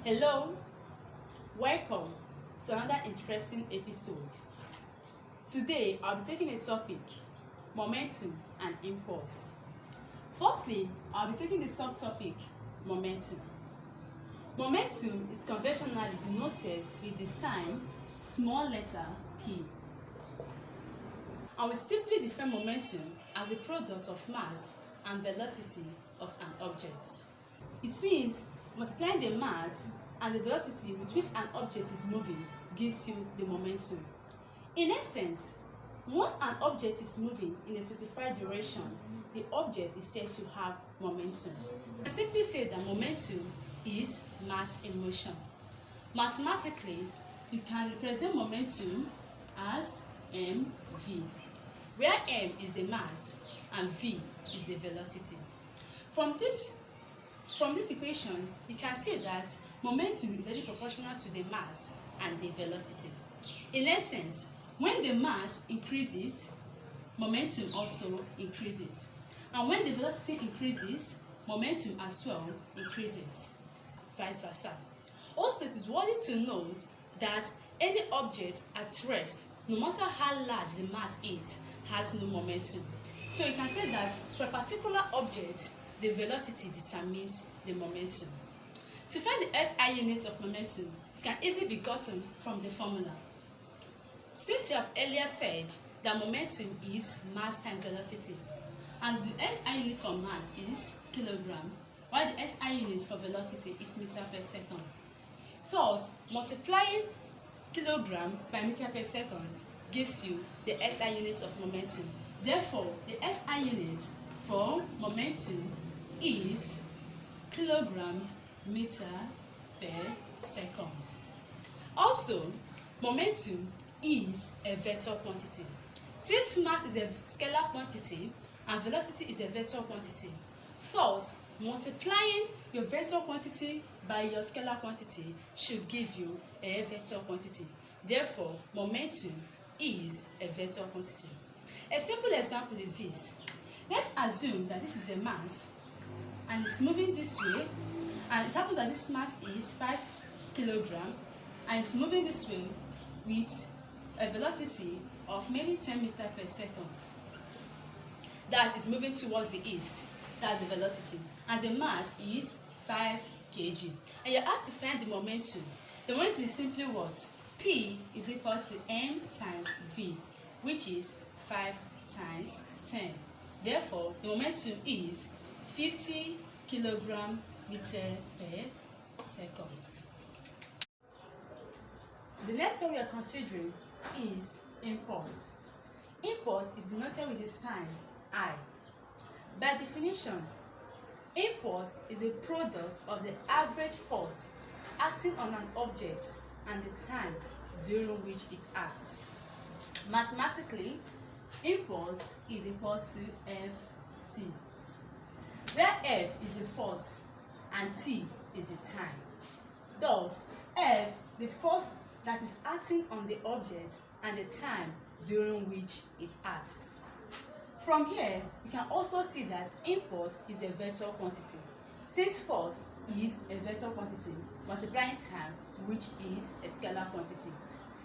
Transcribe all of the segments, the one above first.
Hello, welcome to another interesting episode. Today I'll be taking a topic, momentum and impulse. Firstly, I'll be taking the subtopic, momentum. Momentum is conventionally denoted with the sign small letter p. I will simply define momentum as a product of mass and velocity of an object. It means multiplying the mass and the velocity with which an object is moving gives you the momentum. In essence, once an object is moving in a specified direction, the object is said to have momentum. I simply say that momentum is mass in motion. Mathematically, you can represent momentum as mv, where m is the mass and v is the velocity. From this equation, you can see that momentum is really proportional to the mass and the velocity. In essence, when the mass increases, momentum also increases. And when the velocity increases, momentum as well increases, vice versa. Also, it is worthy to note that any object at rest, no matter how large the mass is, has no momentum. So you can say that for a particular object, the velocity determines the momentum. To find the SI unit of momentum, it can easily be gotten from the formula. Since we have earlier said that momentum is mass times velocity, and the SI unit for mass is kilogram, while the SI unit for velocity is meter per second. Thus, multiplying kilogram by meter per second gives you the SI unit of momentum. Therefore, the SI unit for momentum is kilogram meter per second. Also, momentum is a vector quantity. Since mass is a scalar quantity and velocity is a vector quantity, thus multiplying your vector quantity by your scalar quantity should give you a vector quantity. Therefore, momentum is a vector quantity. A simple example is this. Let's assume that this is a mass and it's moving this way, and it happens that this mass is 5 kilogram and it's moving this way with a velocity of maybe 10 meters per second. That is moving towards the east. That's the velocity. And the mass is 5 kg. And you're asked to find the momentum. The momentum is simply what? P is equal to m times v, which is 5 times 10. Therefore, the momentum is 50 kilogram meter per seconds. The next one we are considering is impulse. Impulse is denoted with the sign I. By definition, impulse is a product of the average force acting on an object and the time during which it acts. Mathematically, impulse is equal to Ft, where F is the force and T is the time. Thus, F, the force that is acting on the object, and the time during which it acts. From here, you can also see that impulse is a vector quantity. Since force is a vector quantity, multiplying time, which is a scalar quantity.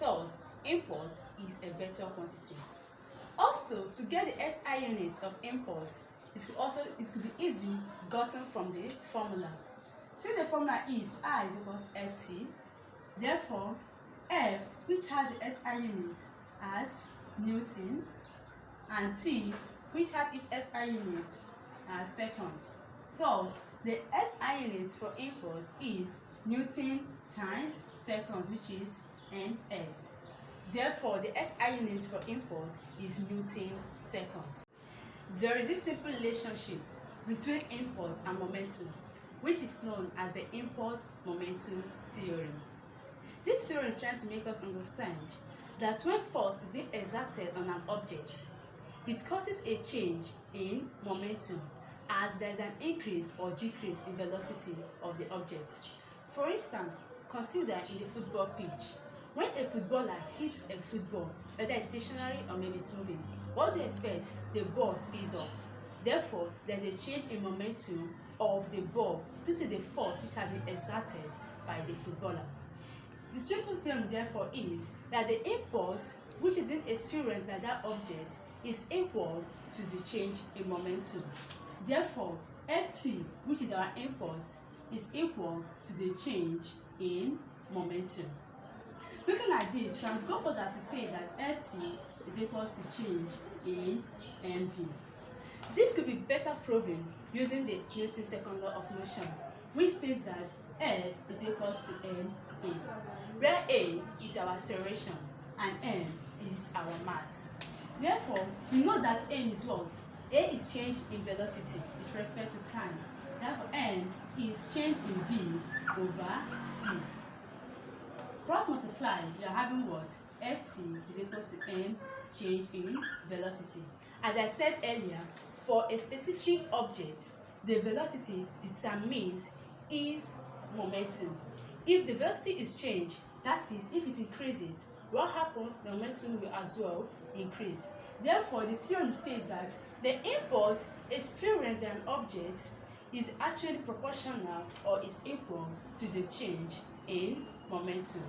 Thus, impulse is a vector quantity. Also, to get the SI unit of impulse, it could be easily gotten from the formula. Since the formula is I is equals Ft, therefore F, which has the SI unit as Newton, and T, which has its SI unit as seconds. Thus, the SI unit for impulse is Newton times seconds, which is ns. Therefore, the SI unit for impulse is Newton seconds. There is this simple relationship between impulse and momentum, which is known as the impulse-momentum theorem. This theorem is trying to make us understand that when force is being exerted on an object, it causes a change in momentum as there is an increase or decrease in velocity of the object. For instance, consider in the football pitch. When a footballer hits a football, whether it's stationary or maybe it's moving, what do you expect? The ball speeds up. Therefore, there's a change in momentum of the ball due to the force which has been exerted by the footballer. The simple theorem therefore is that the impulse which is being experienced by that object is equal to the change in momentum. Therefore, Ft, which is our impulse, is equal to the change in momentum. Looking at this, we can go further to say that Ft is equal to change in mv. This could be better proven using the Newton's second law of motion, which states that F is equal to ma, where a is our acceleration and m is our mass. Therefore, we know that m is what? A is change in velocity with respect to time. Therefore, m is change in v over t. Cross multiply, we are having what? Ft is equal to m change in velocity. As I said earlier, for a specific object, the velocity determines its momentum. If the velocity is changed, that is, if it increases, what happens? The momentum will as well increase. Therefore, the theorem states that the impulse experienced by an object is actually proportional or is equal to the change in momentum.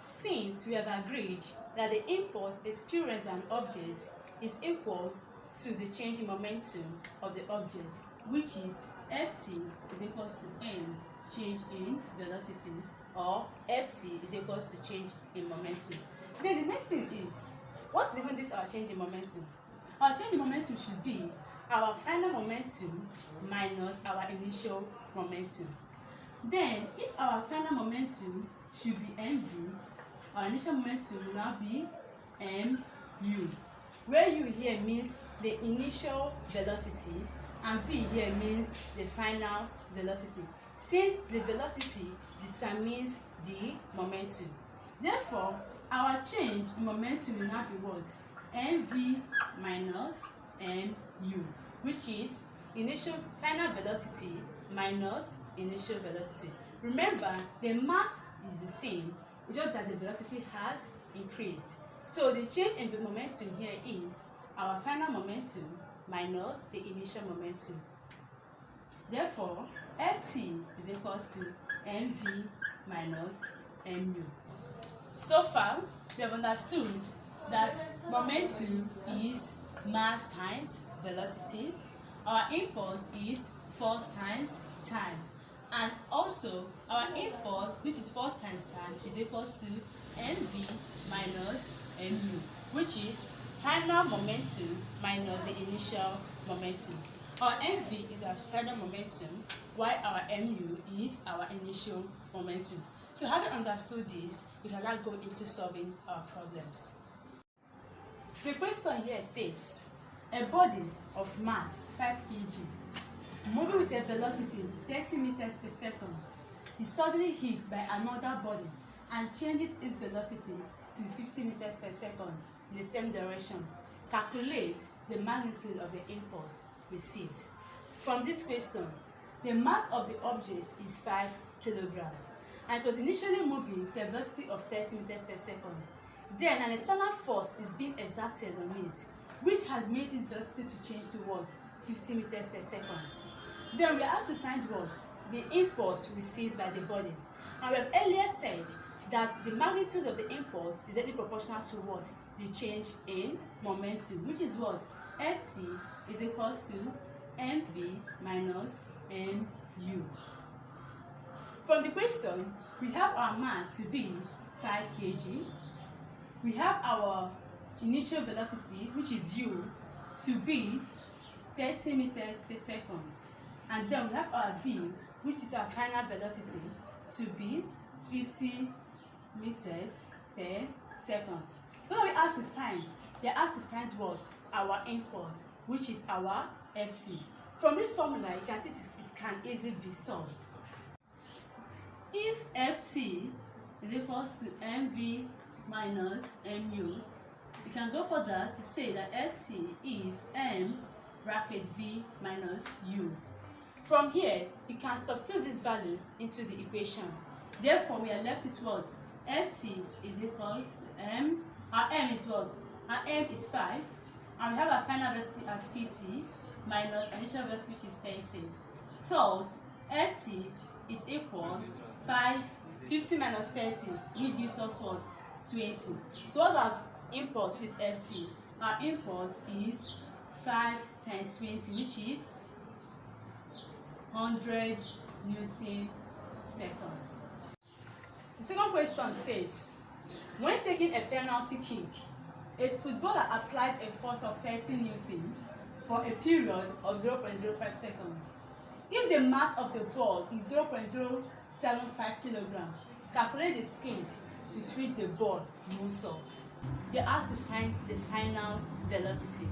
Since we have agreed that the impulse experienced by an object is equal to the change in momentum of the object, which is Ft is equal to m change in velocity, or Ft is equal to change in momentum. Then the next thing is, what's given this our change in momentum? Our change in momentum should be our final momentum minus our initial momentum. Then, if our final momentum should be mv, our initial momentum will now be mu, where u here means the initial velocity and v here means the final velocity, since the velocity determines the momentum. Therefore, our change in momentum will now be what? Mv minus mu, which is initial final velocity minus initial velocity. Remember, the mass is the same, just that the velocity has increased. So the change in the momentum here is our final momentum minus the initial momentum. Therefore, Ft is equal to mv minus mu. So far, we have understood that momentum is mass times velocity, our impulse is force times time, and also our impulse, which is force times time, is equal to mv minus mu, which is final momentum minus the initial momentum. Our mv is our final momentum, while our mu is our initial momentum. So having understood this, we can now go into solving our problems. The question here states, a body of mass 5 kg moving with a velocity 30 meters per second is suddenly hit by another body and changes its velocity to 50 meters per second in the same direction. Calculate the magnitude of the impulse received. From this question, the mass of the object is 5 kilograms, and it was initially moving with a velocity of 30 meters per second. Then an external force is being exerted on it, which has made its velocity to change to what? 50 meters per second. Then we are asked to find what? The impulse received by the body. And we have earlier said that the magnitude of the impulse is directly proportional to what? The change in momentum, which is what? Ft is equal to mv minus mu. From the question, we have our mass to be 5 kg. We have our initial velocity, which is u, to be 30 meters per second. And then we have our v, which is our final velocity, to be 50 meters per second. What are we asked to find? We are asked to find what? Our impulse, which is our Ft. From this formula, you can see it can easily be solved. If Ft is equal to mv minus mu, we can go further to say that Ft is m bracket v minus u. From here, we can substitute these values into the equation. Therefore, we are left with what? Ft is equal to m. Our m is what? Our m is 5, and we have our final velocity as 50 minus initial velocity, which is 30. Thus, Ft is equal 50 minus 30, which gives us what? 20. So what our impulse, which is Ft, our impulse is 5 times 20, which is 100 Newton seconds. The second question states, when taking a penalty kick, a footballer applies a force of 30 Newton for a period of 0.05 seconds. If the mass of the ball is 0.075 kg, calculate the speed with which the ball moves off. You are asked to find the final velocity.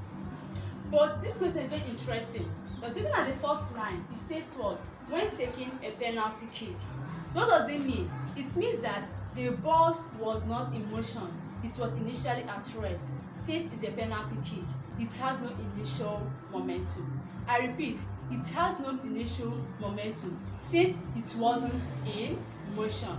But this question is very interesting because looking at the first line, it states what? When taking a penalty kick. What does it mean? It means that the ball was not in motion. It was initially at rest. Since it's a penalty kick, it has no initial momentum. I repeat, it has no initial momentum since it wasn't in motion.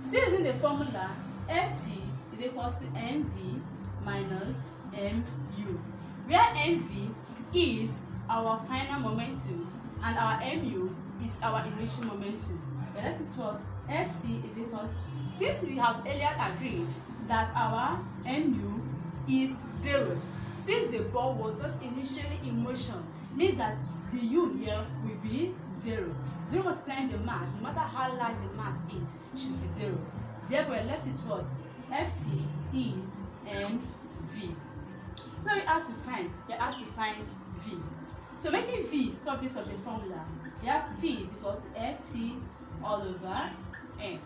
Still using the formula, Ft is equal to mv minus mu, where mv is our final momentum and our mu is our initial momentum. But let's put what? Ft is equal to, since we have earlier agreed that our mu is 0, since the ball was not initially in motion, means that the u here will be 0. 0 multiplying the mass, no matter how large the mass is, should be 0. Therefore, left with what? Ft is mv. Now we asked to find v. So making v subject of the formula, we have v is equal to Ft all over n.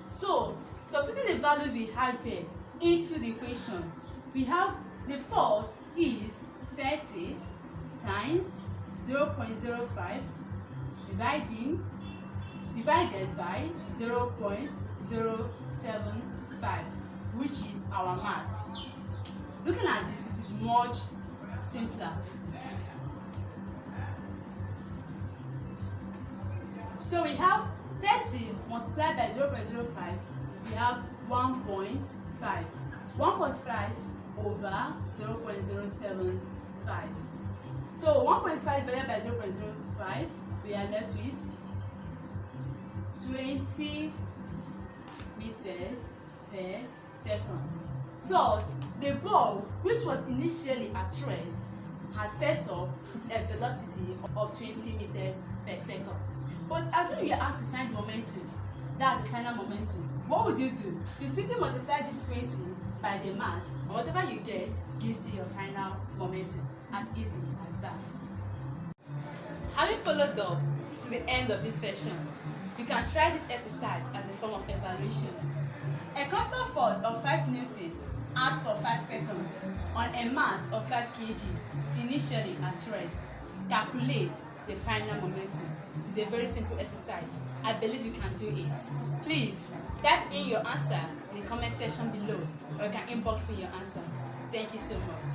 So substituting the values we have here into the equation, we have the force is 30 times 0.05 divided by 0.075, which is our mass. Looking at this, it is much simpler. So we have 30 multiplied by 0.05, we have 1.5. 1.5 over 0.075. So 1.5 divided by 0.05, we are left with 20 meters per second. Thus, the ball, which was initially at rest, has set off with a velocity of 20 meters per second. But as you are asked to find momentum, that's the final momentum, what would you do? You simply multiply this 20 by the mass, and whatever you get gives you your final momentum. As easy as that. Having followed up to the end of this session, you can try this exercise as a form of evaluation. A constant force of 5 Newton acts for 5 seconds on a mass of 5 kg initially at rest. Calculate the final momentum. It's a very simple exercise. I believe you can do it. Please type in your answer in the comment section below, or you can inbox me your answer. Thank you so much.